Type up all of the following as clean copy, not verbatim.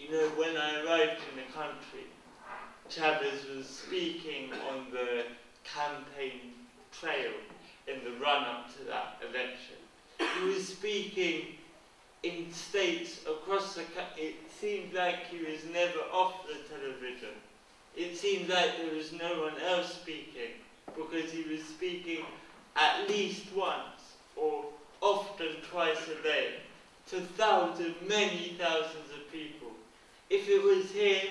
You know, when I arrived in the country, Chavez was speaking on the campaign trail in the run-up to that election. He was speaking in states across the country. It seemed like he was never off the television. It seemed like there was no one else speaking, because he was speaking at least once, or often twice a day, to thousands, many thousands of people. If it was here,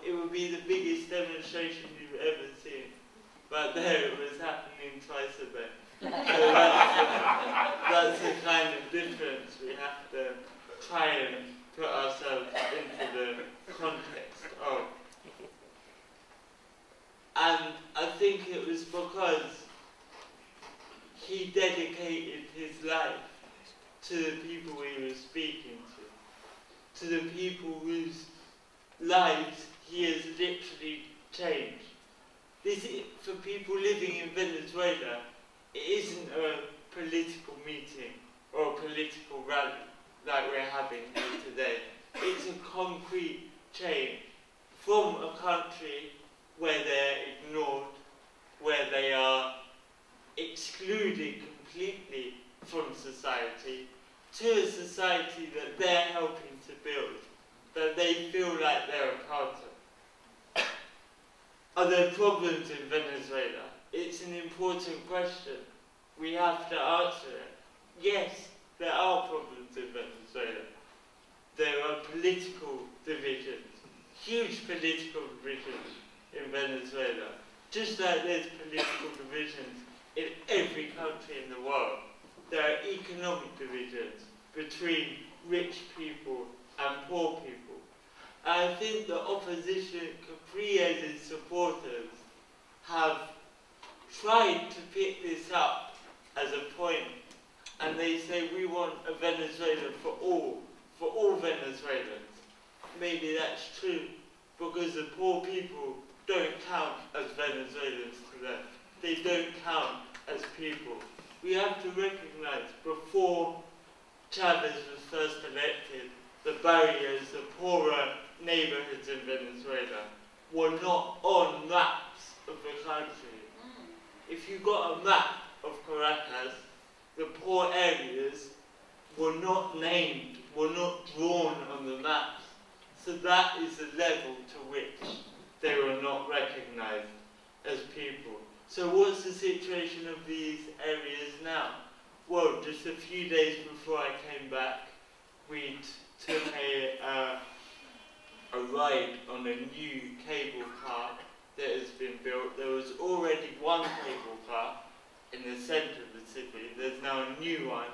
it would be the biggest demonstration you've ever seen. But there it was happening twice a day. So that's the kind of difference we have to try and put ourselves into the context of. And I think it was because he dedicated his life to the people he was speaking to the people whose lives he has literally changed. This is, for people living in Venezuela, it isn't a political meeting or a political rally like we're having here today. It's a concrete change from a country where they're ignored, where they are excluded completely from society, to a society that they're helping to build, that they feel like they're a part of. Are there problems in Venezuela? It's an important question. We have to answer it. Yes, there are problems in Venezuela. There are political divisions, huge political divisions in Venezuela, just like there's political divisions in every country in the world. There are economic divisions between rich people and poor people. And I think the opposition, Capriles' supporters, have tried to pick this up as a point, and they say we want a Venezuela for all Venezuelans. Maybe that's true, because the poor people don't count as Venezuelans to them. They don't count as people. We have to recognize, before Chavez was first elected, the barriers, the poorer neighborhoods in Venezuela were not on maps of the country. If you got a map of Caracas, the poor areas were not named, were not drawn on the maps. So that is the level to which they were not recognized as people. So what's the situation of these areas now? Well, just a few days before I came back, we took a ride on a new cable car that has been built. There was already one cable car in the center of the city. There's now a new one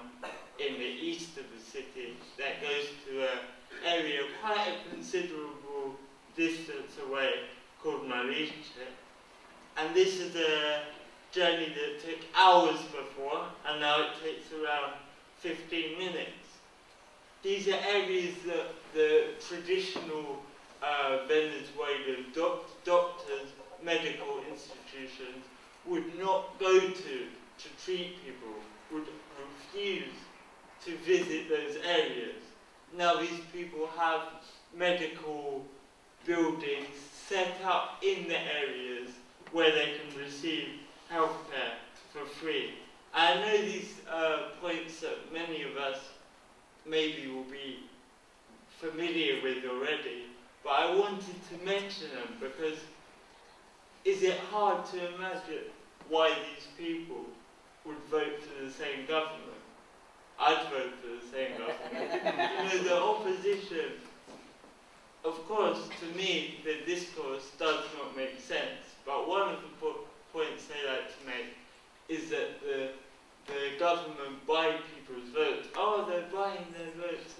in the east of the city that goes to an area quite a considerable distance away called Mariche. And this is a journey that took hours before, and now it takes around 15 minutes. These are areas that the traditional Venezuelan doctors, medical institutions would not go to treat people, would refuse to visit those areas. Now these people have medical buildings set up in the areas where they can receive healthcare for free. I know these points that many of us maybe will be familiar with already, but I wanted to mention them because is it hard to imagine why these people would vote for the same government? I'd vote for the same government. You know, the opposition, of course, to me, the discourse does not make sense, but one of the points they like to make is that the government buy people's votes. Oh, they're buying their votes.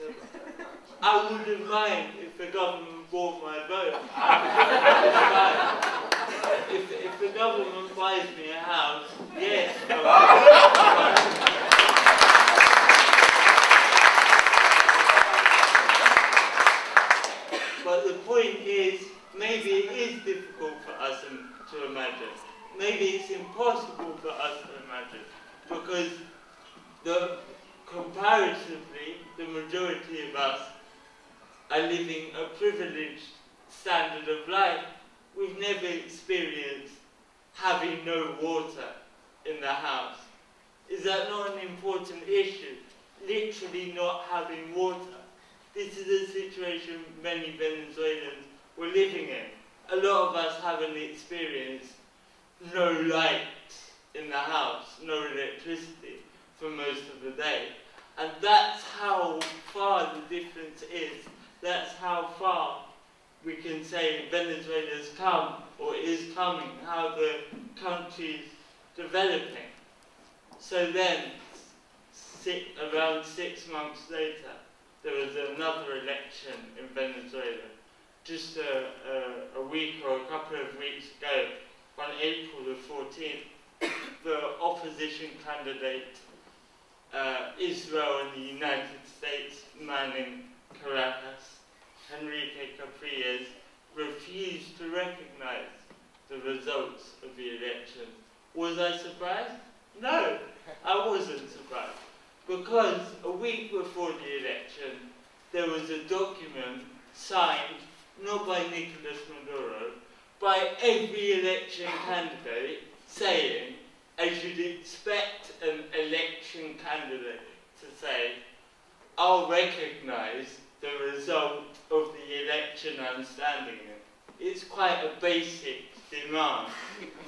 I wouldn't mind if the government bought my vote. If the government buys me a house, yes. But the point is, maybe it is difficult for us to imagine. Maybe it's impossible for us to imagine, because comparatively, the majority of us are living a privileged standard of life. We've never experienced having no water in the house. Is that not an important issue? Literally not having water. This is a situation many Venezuelans were living in. A lot of us haven't experienced no light in the house, no electricity for most of the day. And that's how far the difference is. That's how far we can say Venezuela's come, or is coming, how the country's developing. So then, around 6 months later, there was another election in Venezuela. Just a week or a couple of weeks ago, on April the 14th, the opposition candidate, Israel and the United States, man in Caracas, Enrique Capriles, refused to recognize the results of the election. Was I surprised? No, I wasn't surprised. Because a week before the election, there was a document signed, not by Nicolas Maduro, by every election candidate, saying, as you'd expect an election candidate to say, I'll recognize the result of the election I'm standing in. It's quite a basic demand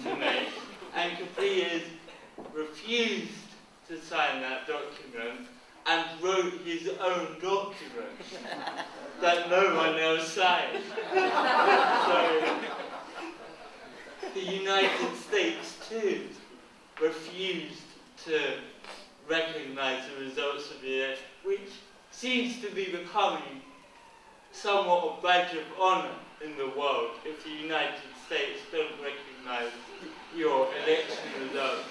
to make, and Capriles refused to sign that document and wrote his own document that no one else signed. So the United States too refused to recognize the results of the election, which seems to be becoming somewhat a badge of honor in the world if the United States don't recognize your election results.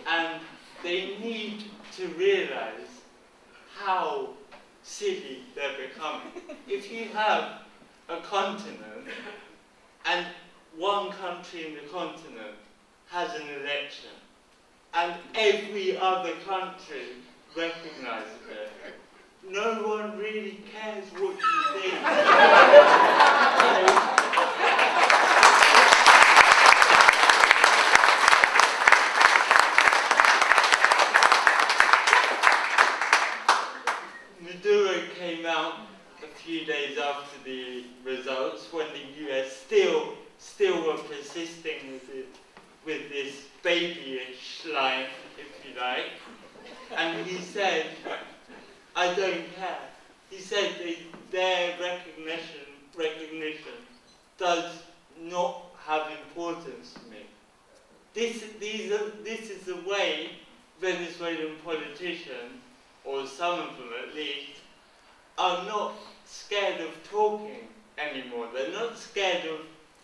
And they need to realize how silly they're becoming. If you have a continent and one country in the continent has an election and every other country recognizes it, no one really cares what you think. Maduro came out a few days after the results, when the US still were persisting with this babyish line, if you like, and he said, I don't care. He said their recognition does not have importance to me. This is the way Venezuelan politicians, or some of them at least, are not scared of talking anymore. They're not scared of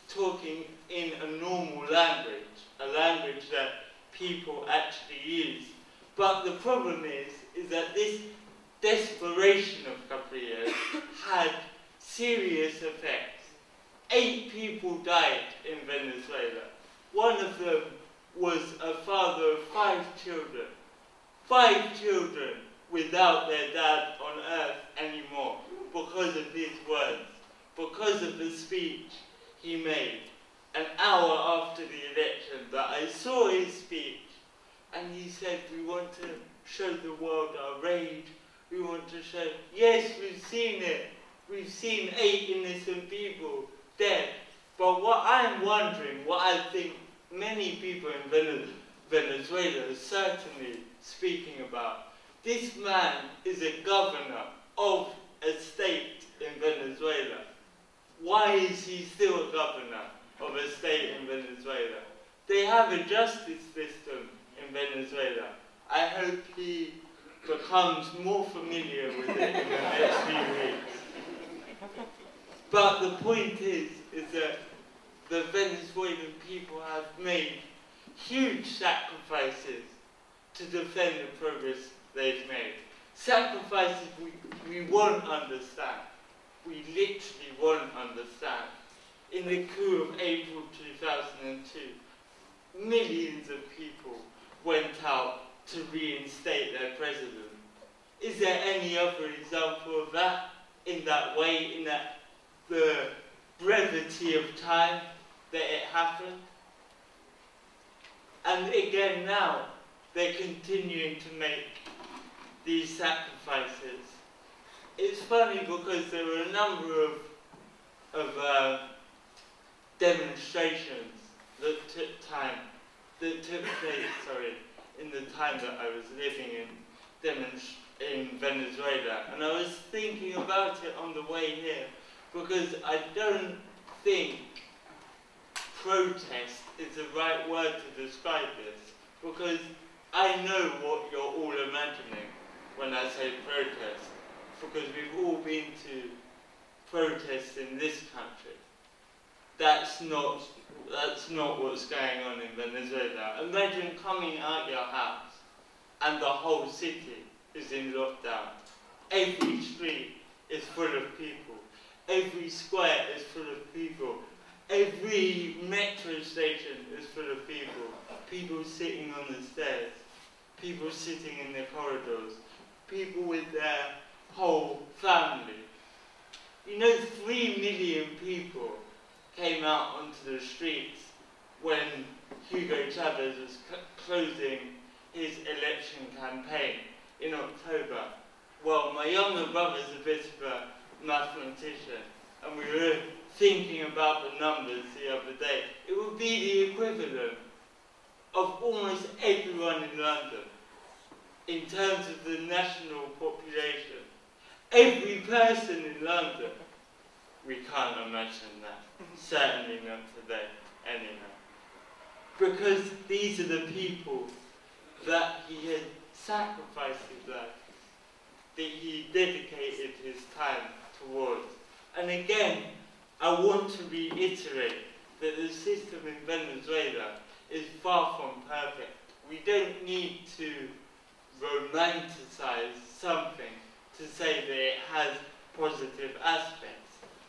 talking in a normal language, a language that people actually use. But the problem is that this desperation of Capriles had serious effects. 8 people died in Venezuela. One of them was a father of 5 children. 5 children without their dad on earth anymore because of his words, because of the speech he made an hour after the election. That I saw his speech, and he said, we want to show the world our rage. We want to show, yes, we've seen it. We've seen 8 innocent people dead. But what I'm wondering, what I think many people in Venezuela are certainly speaking about, this man is a governor of a state in Venezuela. Why is he still a governor of a state in Venezuela? They have a justice system in Venezuela. I hope he becomes more familiar with it in the next few weeks. But the point is that the Venezuelan people have made huge sacrifices to defend the progress they've made. Sacrifices we won't understand. We literally won't understand. In the coup of April 2002, millions of people went out to reinstate their president. Is there any other example of that in that way, in that the brevity of time that it happened. And again now, they're continuing to make these sacrifices. It's funny because there were a number of demonstrations that took place, in the time that I was living in Venezuela. And I was thinking about it on the way here, because I don't think protest is the right word to describe this, because I know what you're all imagining when I say protest, because we've all been to protests in this country. That's not what's going on in Venezuela. Imagine coming out your house and the whole city is in lockdown. Every street is full of people. Every square is full of people. Every metro station is full of people. People sitting on the stairs. People sitting in the corridors. People with their whole family. You know, 3 million people came out onto the streets when Hugo Chavez was closing his election campaign in October. Well, my younger brother's a bit of a mathematician, and we were thinking about the numbers the other day. It would be the equivalent of almost everyone in London in terms of the national population. Every person in London. We can't imagine that. Certainly not today, anyhow. Because these are the people that he had sacrificed his life, that he dedicated his time towards. And again, I want to reiterate that the system in Venezuela is far from perfect. We don't need to romanticize something to say that it has positive aspects.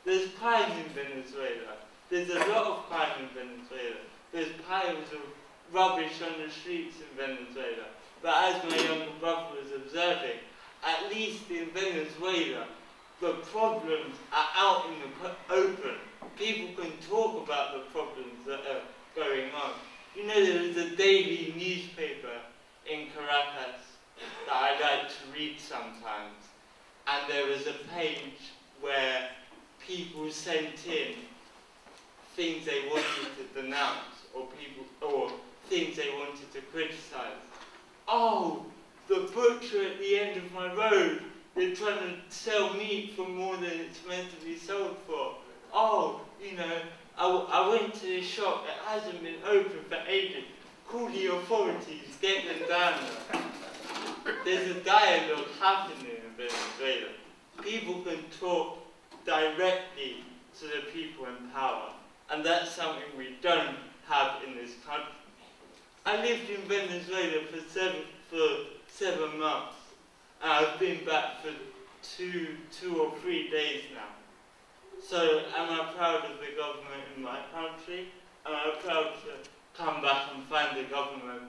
There's crime in Venezuela. There's a lot of crime in Venezuela. There's piles of rubbish on the streets in Venezuela. But as my younger brother was observing, at least in Venezuela, the problems are out in the open. People can talk about the problems that are going on. You know, there is a daily newspaper in Caracas that I like to read sometimes. And there was a page where people sent in things they wanted to denounce or things they wanted to criticize. Oh, the butcher at the end of my road, they're trying to sell meat for more than it's meant to be sold for. Oh, you know, I went to the shop, it hasn't been open for ages. Call the authorities, get them down there. There's a dialogue happening in Venezuela. People can talk directly to the people in power, and that's something we don't have in this country. I lived in Venezuela for 7 months, and I've been back for two or 3 days now. So am I proud of the government in my country? Am I proud to come back and find the government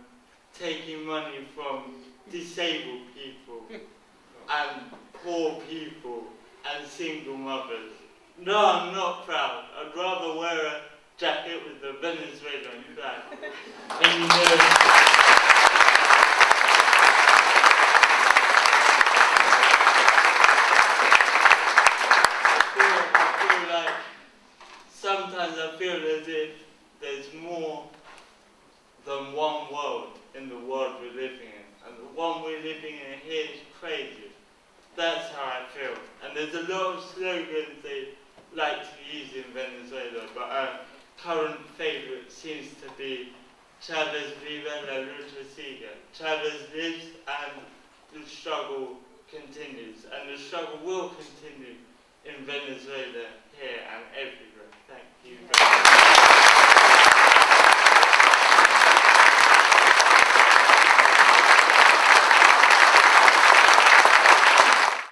taking money from disabled people and poor people and single mothers? No, I'm not proud. I'd rather wear a jacket with the Venezuelan flag. And I feel like sometimes I feel as if there's more than one world in the world we're living in. And the one we're living in here is crazy. That's how I feel. And there's a lot of slogans they like to use in Venezuela, but our current favourite seems to be Chavez viva, la lucha sigue. Chavez lives and the struggle continues. And the struggle will continue in Venezuela here